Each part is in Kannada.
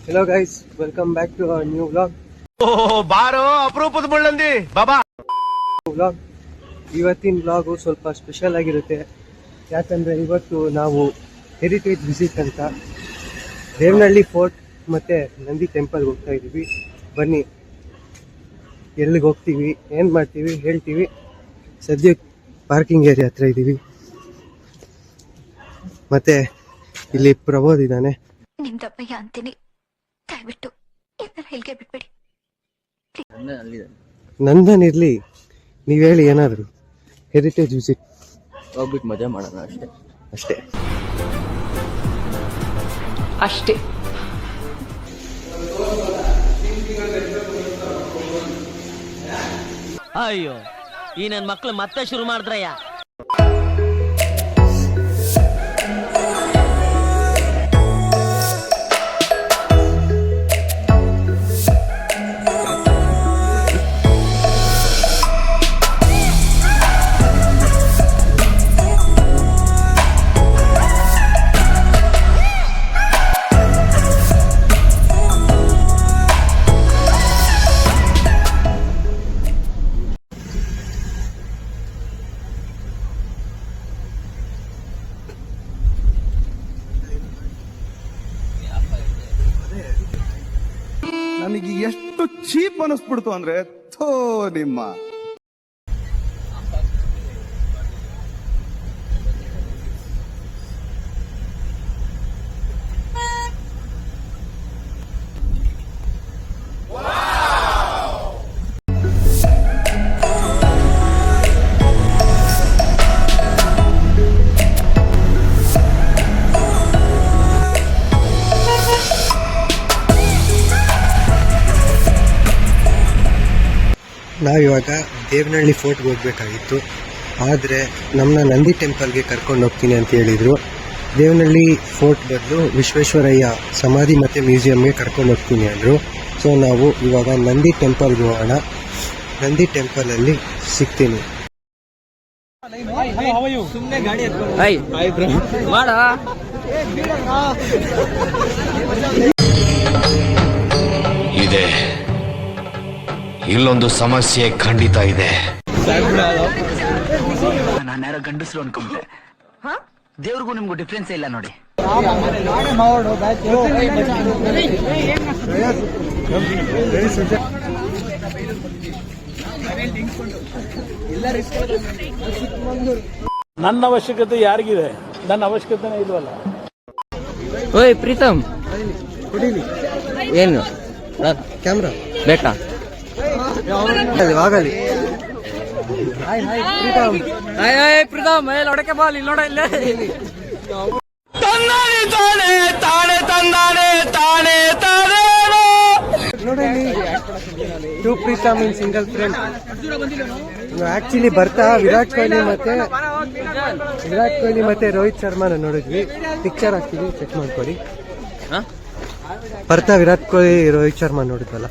Hello guys, welcome back to our new vlog. ಬಾರೋ ಅಪರೂಪದ ಮುಳ್ಳಂದಿ ಬಾಬಾ. ಇವತ್ತಿನ ವ್ಲಾಗು ಸ್ವಲ್ಪ ಸ್ಪೆಷಲ್ ಆಗಿರುತ್ತೆ. ಯಾಕಂದ್ರೆ ಇವತ್ತು ನಾವು ಹೆರಿಟೇಜ್ ವಿಸಿಟ್ ಅಂತ ದೇವನಹಳ್ಳಿ ಫೋರ್ಟ್ ಮತ್ತೆ ನಂದಿ ಟೆಂಪಲ್ಗೆ ಹೋಗ್ತಾ ಇದ್ದೀವಿ. ಬನ್ನಿ, ಎಲ್ಲಿಗೆ ಹೋಗ್ತೀವಿ, ಏನು ಮಾಡ್ತೀವಿ ಹೇಳ್ತೀವಿ. ಸದ್ಯಕ್ಕೆ ಪಾರ್ಕಿಂಗ್ ಏರಿಯಾ ಹತ್ರ ಇದ್ದೀವಿ. ಮತ್ತೆ ಇಲ್ಲಿ ಪ್ರಬೋದ್ ಇದ್ದಾನೆ. ನಿಮ್ದಪ್ಪಯ್ಯ ಅಂತೀನಿ, ದಯವಿಟ್ಟು ಹೇಳಿಕೆ ಬಿಟ್ಬಿಡಿ. ನಂದನ್ ಇರ್ಲಿ, ನೀವ್ ಹೇಳಿ ಏನಾದ್ರು. ಹೆರಿಟೇಜ್ ವಿಸಿಟ್ ಹೋಗ್ಬಿಟ್ಟು ಮಜಾ ಮಾಡೋಣ ಅಷ್ಟೇ. ಅಯ್ಯೋ, ಈ ನನ್ ಮಕ್ಳು ಮತ್ತೆ ಶುರು ಮಾಡಿದ್ರಯ್ಯ. ನನಗೆ ಎಷ್ಟು ಚೀಪ್ ಅನಿಸ್ಬಿಡ್ತು ಅಂದ್ರೆ ಥೋ ನಿಮ್ಮ. ನಾವಿವಾಗ ದೇವನಹಳ್ಳಿ ಫೋರ್ಟ್ಗೆ ಹೋಗ್ಬೇಕಾಗಿತ್ತು. ಆದರೆ ನಮ್ಮನ್ನ ನಂದಿ ಟೆಂಪಲ್ಗೆ ಕರ್ಕೊಂಡು ಹೋಗ್ತೀನಿ ಅಂತ ಹೇಳಿದರು. ದೇವನಹಳ್ಳಿ ಫೋರ್ಟ್ ಬದಲು ವಿಶ್ವೇಶ್ವರಯ್ಯ ಸಮಾಧಿ ಮತ್ತು ಮ್ಯೂಸಿಯಮ್ಗೆ ಕರ್ಕೊಂಡು ಹೋಗ್ತೀನಿ ಅಂದರು. ಸೊ ನಾವು ಇವಾಗ ನಂದಿ ಟೆಂಪಲ್ಗೆ ಹೋಗೋಣ. ನಂದಿ ಟೆಂಪಲಲ್ಲಿ ಸಿಗ್ತೀನಿ. ಇದೆ, ಇಲ್ಲೊಂದು ಸಮಸ್ಯೆ ಖಂಡಿತ ಇದೆ. ನಾನು ಯಾರೋ ಗಂಡಸರು ಅನ್ಕೊಂಡೆ. ದೇವ್ರಿಗೂ ನಿಮ್ಗೂ ಡಿಫ್ರೆನ್ಸ್ ಇಲ್ಲ ನೋಡಿ. ನನ್ನ ಅವಶ್ಯಕತೆ ಯಾರಿಗಿದೆ? ನನ್ನ ಅವಶ್ಯಕತೆನೇ ಇಲ್ವಲ್ಲ. ಓಯ್ ಪ್ರೀತಮ್, ಕುಡೀಲಿ. ಏನು ಕ್ಯಾಮ್ರಾ ಬೇಕಾ? ಆಗಲಿ. ಪ್ರೀತಮ್ ಲೊಡಕೆ ಬಾಲ್ ಇಲ್ಲಿ ನೋಡ. ಇಲ್ಲ ನೋಡಿ, to Pritam in single friend. Actually ಬರ್ತಾ ವಿರಾಟ್ ಕೊಹ್ಲಿ ಮತ್ತೆ ರೋಹಿತ್ ಶರ್ಮಾನ ನೋಡಿದ್ವಿ. ಪಿಕ್ಚರ್ ಹಾಕ್ತೀವಿ, ಚೆಕ್ ಮಾಡ್ಕೊಳ್ಳಿ. ಬರ್ತಾ ವಿರಾಟ್ ಕೊಹ್ಲಿ ರೋಹಿತ್ ಶರ್ಮಾ ನೋಡಿದ್ವಲ್ಲ.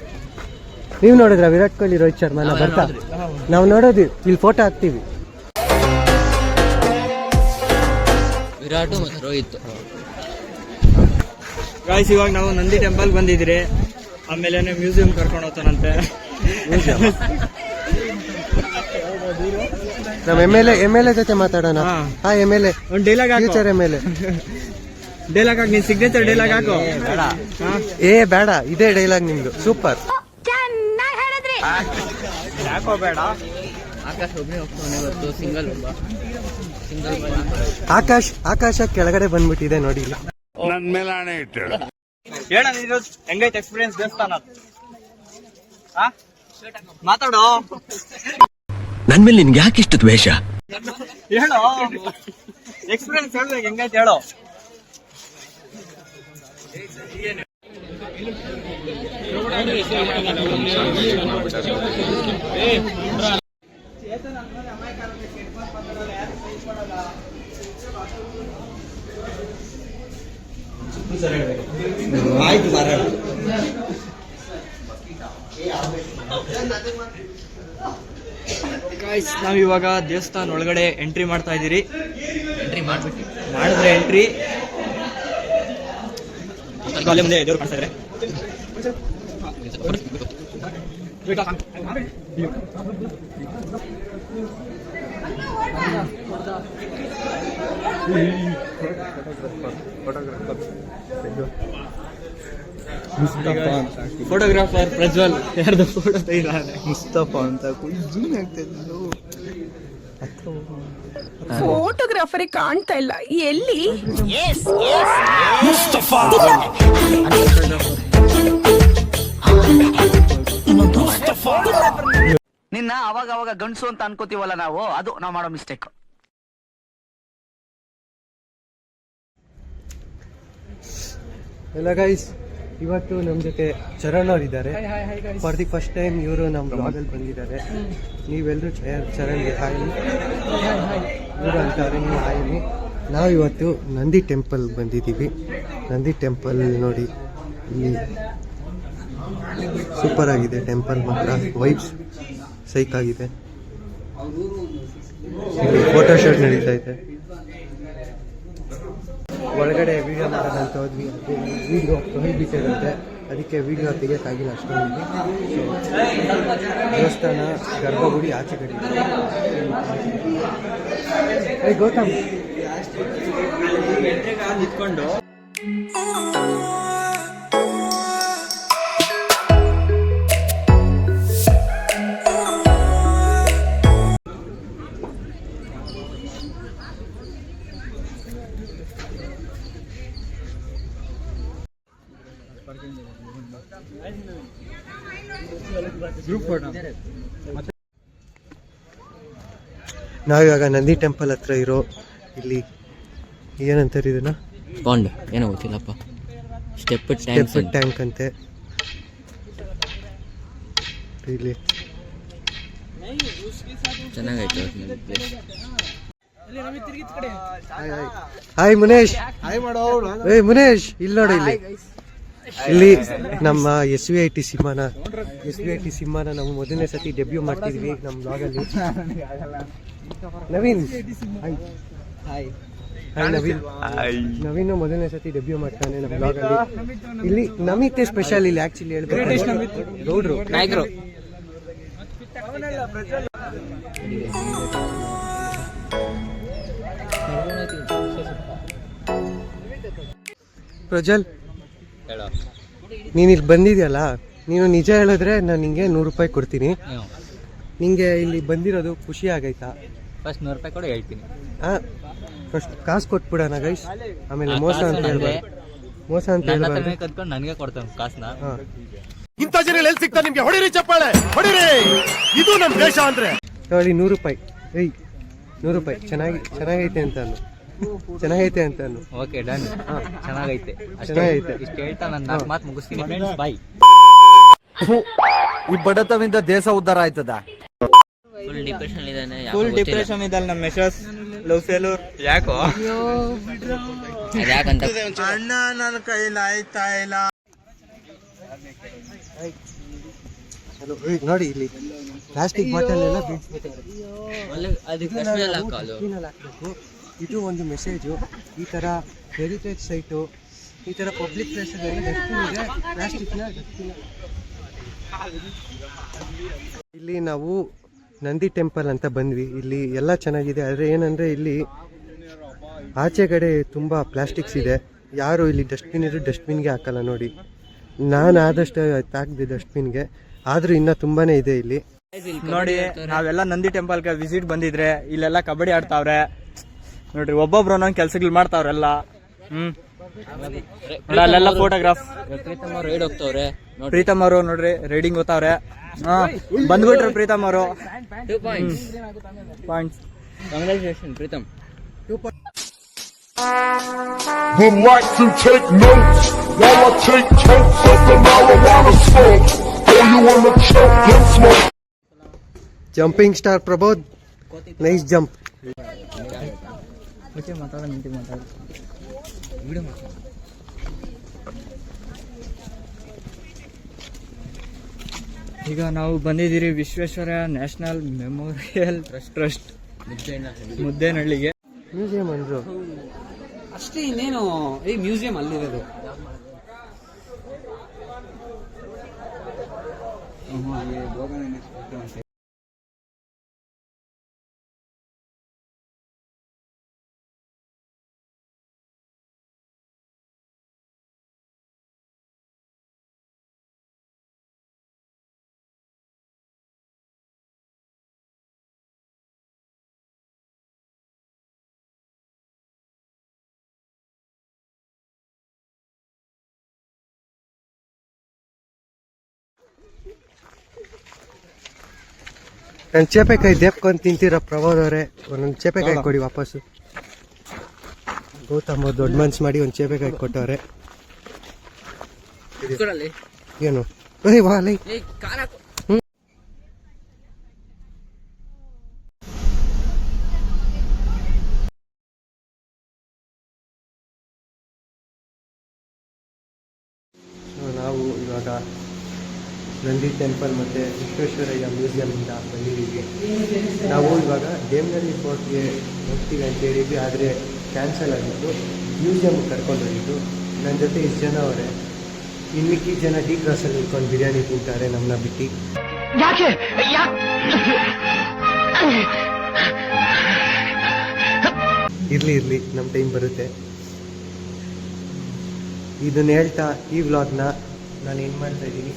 ನೀವು ನೋಡಿದ್ರ ವಿರಾಟ್ ಕೊಹ್ಲಿ ರೋಹಿತ್ ಶರ್ಮಾನ ಬರ್ತಾ? ನಾವು ನೋಡೋದು, ಇಲ್ಲಿ ಫೋಟೋ ಹಾಕ್ತೀವಿ. ವಿರಾಟ್ ಮತ್ತು ರೋಹಿತ್. ಗಾಯ್ಸ್, ಇವಾಗ ನಾವು ನಂದಿ ಟೆಂಪಲ್ ಬಂದಿದ್ರಿ. ಆಮೇಲೆ ಮ್ಯೂಸಿಯಂ ಕರ್ಕೊಂಡು ಹೋಗ್ತಾನಂತೆ ನಮ್ಮ ಎಮ್ ಎಲ್ ಎ ಜೊತೆ ಮಾತಾಡೋಣ. ಹಾ, ಎಮ್ ಎಲ್ ಎ ಒಂದು dialogue future M L A dialogue ಹಾಕಿ, ನೀನ್ ಸಿಗ್ನೇಚರ್ ಡೈಲಾಗ್ ಹಾಕು. ಬೇಡ, ಇದೇ ಡೈಲಾಗ್ ನಿಮ್ದು. ಸೂಪರ್. ಯಾಕೋ ಬೇಡ. ಆಕಾಶ್ ಒಬ್ಬನೇ ಹೋಗ್ತಾನೆ ಇವತ್ತು, ಸಿಂಗಲ್ ಆಕಾಶ ಕೆಳಗಡೆ ಬಂದ್ಬಿಟ್ಟಿದೆ ನೋಡಿ. ನನ್ ಮೇಲೆ ಹಣೆ ಇಟ್ಟು ಹೇಳ, ನೀನು ಹೆಂಗೈತೆ ಎಕ್ಸ್ಪೀರಿಯನ್ಸ್ ದೇವಸ್ಥಾನ? ಮಾತಾಡೋ. ನನ್ ಮೇಲೆ ನಿನ್ಗೆ ಯಾಕೆ ಇಷ್ಟ ದ್ವೇಷ? ಹೇಳೋ, ಎಕ್ಸ್ಪೀರಿಯನ್ಸ್ ಹೇಳ್ಬೇಕು, ಹೆಂಗೈತೆ ಹೇಳೋ. ಆಯ್ತು ಮಾರಾಯ. ಗಾಯ್ಸ್, ನಾವಿವಾಗ ದೇವಸ್ಥಾನ ಒಳಗಡೆ ಎಂಟ್ರಿ ಮಾಡ್ತಾ ಇದ್ದೀರಿ. ಮಾಡಿದ್ರೆ ಎಂಟ್ರಿ ಮುಂದೆ ದೇವ್ರು ಕಾಣಿಸ್ತಾ ಇದ್ರೆ ಫೋಟೋಗ್ರಾಫರ್ ಪ್ರಜ್ವಲ್ ಯಾರ್ದು ಫೋಟೋ ಮುಸ್ತಫಾ ಅಂತ ಜೂಮ್ ಆಗ್ತಿದ್ದು ಫೋಟೋಗ್ರಾಫರೇ ಕಾಣ್ತಾ ಇಲ್ಲ ಎಲ್ಲಿ ನಿನ್ನ ಅವಾಗ ಅವಾಗ ಗಂಡಸು ಅಂತ ಅನ್ಕೋತೀವಲ್ಲ ನಾವು, ಅದು ನಾವು ಮಾಡೋ ಮಿಸ್ಟೇಕ್. ಎಲ್ಲ ಗೈಸ್, ಇವತ್ತು ನಮ್ಮ ಜೊತೆ ಚರಣ್ ಅವರಿದ್ದಾರೆ. ಫಾರ್ ದಿ ಫಸ್ಟ್ ಟೈಮ್ ಇವರು ನಮ್ಮ ಬ್ಲಾಗಲ್ಲಿ ಬಂದಿದ್ದಾರೆ. ನೀವೆಲ್ಲರೂ ಚರಣ್ಗೆ ಹಾಯ್ ಇವರು ಅಂತಾರೆ, ನೀವು ಹಾಯ್ನಿ. ನಾವು ಇವತ್ತು ನಂದಿ ಟೆಂಪಲ್ ಬಂದಿದ್ದೀವಿ. ನಂದಿ ಟೆಂಪಲ್ ನೋಡಿ, ಇಲ್ಲಿ ಸೂಪರ್ ಆಗಿದೆ ಟೆಂಪಲ್, ಮಾತ್ರ ವೈಬ್ಸ್ ಸೈಕ್ ಆಗಿದೆ. ಇಲ್ಲಿ ಫೋಟೋ ಶೂಟ್ ನಡೀತಾ ಇದೆ. ಒಳಗಡೆ ವಿಡಿಯೋ ಮಾಡೋಣ ಅಂತ ಹೋದ್ವಿ, ವಿಡಿಯೋ ಪ್ರೊಹಿಬಿಟೆಡ್ ಅಂತೆ, ಅದಕ್ಕೆ ವಿಡಿಯೋ ತೆಗಿಯೋಕ್ಕಾಗಿಲ್ಲ ಅಷ್ಟೊಂದು. ದೇವಸ್ಥಾನ ಗರ್ಭಗುಡಿ ಆಚೆ ಕಡೆ. ಗೌತಮ್ ನಿಂತ್ಕೊಂಡು ಗ್ರೂಪ್ ಫೋಟೋ. ನಾವಿವಾಗ ನಂದಿ ಟೆಂಪಲ್ ಹತ್ರ ಇರೋ ಇಲ್ಲಿ ಏನಂತಾರೆ ಇದನ್ನ, ಪಾಂಡ್ ಏನೋ ಗೊತ್ತಿಲ್ಲಪ್ಪ, ಸ್ಟೆಪ್ ಟ್ಯಾಂಕ್ ಅಂತೆ. ಇಲ್ಲಿ ಚೆನ್ನಾಗೈತೆ. ಹಾಯ್ ಮುನೇಶ್. ಏಯ್ ಮುನೇಶ್, ಇಲ್ಲಿ ನೋಡಿ, ಇಲ್ಲಿ ನಮ್ಮ SVIT ಸಿಂಹನ ನಾವು ಮೊದಲನೇ ಸತಿ ಡೆಬ್ಯೂ ಮಾಡ್ತಿದ್ವಿ ನಮ್ಮ ಬ್ಲಾಗಲ್ಲಿ. ನವೀನ್ ಹಾಯ್ ನವೀನ್ ಮೊದಲನೇ ಸತಿ ಡೆಬ್ಯೂ ಮಾಡ್ತಾನೆ ನಮ್ಮ ಬ್ಲಾಗಲ್ಲಿ. ಇಲ್ಲಿ ನಮಿತೆ ಸ್ಪೆಷಲ್, ಇಲ್ಲಿ ಆಕ್ಚುಲಿ ಹೇಳ್ಬೇಕು ಗೌಡ್ರು ನಾಯಕರು. ಪ್ರಜ್ವಲ್, ನೀನು ಇಲ್ಲಿ ಬಂದಿದ್ಯಲ್ಲ, ನೀನು ನಿಜ ಹೇಳಿದ್ರೆ ನಾನು ನಿಂಗೆ 100 ರೂಪಾಯಿ ಕೊಡ್ತೀನಿ. ನಿಂಗೆ ಇಲ್ಲಿ ಬಂದಿರೋದು ಖುಷಿ ಆಗೈತಾ? ಫಸ್ಟ್ 100 ರೂಪಾಯಿ ಕೂಡ ಹೇಳ್ತೀನಿ. ಫಸ್ಟ್ ಕಾಸು ಕೊಟ್ಬಿಡೋಣ ಗೈಸ್, ಆಮೇಲೆ ಮೋಸ ಅಂತ ಹೇಳ್ಬಾರ್ದು. ಮೋಸ ಅಂತ ಹೇಳ್ಬಾರ್ದು. ಕದ್ಕೊಂಡು ನನಗೆ ಕೊಡ್ತಾನೆ ಕಾಸನ್ನ. ಇಂಥ ಜನ ಎಲ್ಲಿ ಸಿಗ್ತಾ ನಿಮ್ಗೆ? ಹೊಡಿರಿ ಚಪ್ಪಾಳೆ, ಹೊಡಿರಿ. ಇದು ನಮ್ ದೇಶ ಅಂದ್ರೆ. ನೋಡಿ 100 ರೂಪಾಯಿ. ಏಯ್ 100 ರೂಪಾಯಿ. ಚೆನ್ನಾಗೈತೆ ಅಂತ ಅನ್ನು, ಚೆನ್ನಾಗೈತೆ ಅಂತ ಅನ್ನು. Okay done. ಚೆನ್ನಾಗೈತೆ, ಚೆನ್ನಾಗೈತೆ. ಇಷ್ಟು ಹೇಳ್ತಾ ನಾನು 4 ಮಾತು ಮುಗಿಸ್ತೀನಿ ಫ್ರೆಂಡ್ಸ್. ಬಾಯ್. ಈ ಬಡತವಿಂದ ದೇಶ ಉದ್ಧಾರ ಆಯ್ತದ? ಫುಲ್ ಡಿಪ್ರೆಷನ್ ಇದ್ದಾನೆ. ಫುಲ್ ಡಿಪ್ರೆಷನ್ ಇದ್ದಲ್ಲ ನಮ್ಮ ಮೆಸೇಜ್ ಲವ್ ಫೇಲ್ಯೂರ್. ಯಾಕೋ ಅದ್ಯಾಕಂತ ಅಣ್ಣ ನನ್ನ ಕೈಲಿ ಆಯ್ತಾ ಇಲ್ಲ. ನೋಡಿ ಇಲ್ಲಿ ಪ್ಲಾಸ್ಟಿಕ್ ಬಾಟಲ್ ಎಲ್ಲ ಅದಕ್ಕೆ ಹಾಕಬೇಕು. ಇದು ಒಂದು ಮೆಸೇಜು. ಈ ಥರ ಹೆರಿಟೇಜ್ ಸೈಟು, ಈ ಥರ ಪಬ್ಲಿಕ್ ಪ್ಲೇಸಲ್ಲಿ ಡಸ್ಟ್ಬಿನ್ ಇದೆ, ಪ್ಲಾಸ್ಟಿಕ್ನ ಡಸ್ಟ್ಬಿನ್. ಇಲ್ಲಿ ನಾವು ನಂದಿ ಟೆಂಪಲ್ ಅಂತ ಬಂದ್ವಿ. ಇಲ್ಲಿ ಎಲ್ಲ ಚೆನ್ನಾಗಿದೆ, ಆದರೆ ಏನಂದರೆ ಇಲ್ಲಿ ಆಚೆ ಕಡೆ ತುಂಬ ಪ್ಲಾಸ್ಟಿಕ್ಸ್ ಇದೆ. ಯಾರು ಇಲ್ಲಿ ಡಸ್ಟ್ಬಿನ್ ಇದ್ರು ಡಸ್ಟ್ಬಿನ್ಗೆ ಹಾಕಲ್ಲ. ನೋಡಿ, ನಾನು ಆದಷ್ಟು ಹಾಕಿದೆ ಡಸ್ಟ್ಬಿನ್ಗೆ, ಆದರೂ ಇನ್ನೂ ತುಂಬಾ ಇದೆ ಇಲ್ಲಿ. ನೋಡಿ, ನಾವೆಲ್ಲ ನಂದಿ ಟೆಂಪಲ್ಗೆ ವಿಸಿಟ್ ಬಂದಿದ್ರೆ ಇಲ್ಲೆಲ್ಲ ಕಬಡ್ಡಿ ಆಡ್ತಾವ್ರೆ ನೋಡ್ರಿ, ಒಬ್ಬೊಬ್ರು ಒಂದೊಂದು ಕೆಲ್ಸಗಳು ಮಾಡ್ತಾವ್ರೆಲ್ಲ. ಅಲ್ಲೆಲ್ಲ ಫೋಟೋಗ್ರಾಫ್. ಪ್ರೀತಮ್ ಅವರು ನೋಡ್ರಿ ರೈಡಿಂಗ್ ಹೋಗ್ತಾವ್ರೆ. ಬಂದ್ಬಿಟ್ರು ಪ್ರೀತಮ್ ಅವರು. 2 points. Congratulation Pritam. Would like to take notes while I take totes of the marijuana smoke. Oh, you wanna choke, get smoke. Jumping star Prabodh, nice jump. ಈಗ ನಾವು ಬಂದಿದ್ದೀರಿ ವಿಶ್ವೇಶ್ವರಯ್ಯ ನ್ಯಾಷನಲ್ ಮೆಮೋರಿಯಲ್ ಟ್ರಸ್ಟ್ ಮುದ್ದೇನಹಳ್ಳಿಗೆ. ಮ್ಯೂಸಿಯಂ ಅಂದ್ರು ಅಷ್ಟೇ, ಇನ್ನೇನು ಈ ಮ್ಯೂಸಿಯಂ ಅಲ್ಲಿರೋದು. ನಾನು ಚೇಪೆಕಾಯಿ ದೇಪ್ಕೊಂಡು ತಿಂತಿರೋ ಪ್ರಭಾದ್ ಅವರೇ ಒಂದೊಂದು ಚೇಪೆಕಾಯಿ ಕೊಡಿ ವಾಪಸ್ಸು. ಗೌತಮ್ ದೊಡ್ಡ ಮನ್ಸು ಮಾಡಿ ಒಂದು ಚೇಪೆಕಾಯಿ ಕೊಟ್ಟವ್ರೆ. ಏನು ವಾ ಲೈ ನಾವು ಇವಾಗ ನಂದಿ ಟೆಂಪಲ್ ಮತ್ತು ವಿಶ್ವೇಶ್ವರಯ್ಯ ಮ್ಯೂಸಿಯಮಿಂದ ಬಂದಿದ್ದೀವಿ. ನಾವು ಇವಾಗ ದೇವನಹಳ್ಳಿ ಫೋರ್ಟ್ಗೆ ಹೋಗ್ತೀವಿ ಅಂತ ಹೇಳಿದ್ವಿ, ಆದರೆ ಕ್ಯಾನ್ಸಲ್ ಆಗಿತ್ತು. ಮ್ಯೂಸಿಯಮ್ಗೆ ಕರ್ಕೊಂಡು ಹೋಗಿದ್ದು. ನನ್ನ ಜೊತೆ ಇಷ್ಟು ಜನ ಅವರೇ. ಇನ್ನಿಕ್ಕಿ ಜನ ಡಿ ಕ್ರಾಸಲ್ಲಿ ನಿಂತ್ಕೊಂಡು ಬಿರಿಯಾನಿ ತಿಂತಾರೆ ನಮ್ಮನ್ನ ಬಿಟ್ಟು. ಇರಲಿ ನಮ್ಮ ಟೈಮ್ ಬರುತ್ತೆ. ಇದನ್ನ ಹೇಳ್ತಾ ಈ ವ್ಲಾಗ್ನ ನಾನು ಏನು ಮಾಡ್ತಾ ಇದ್ದೀನಿ,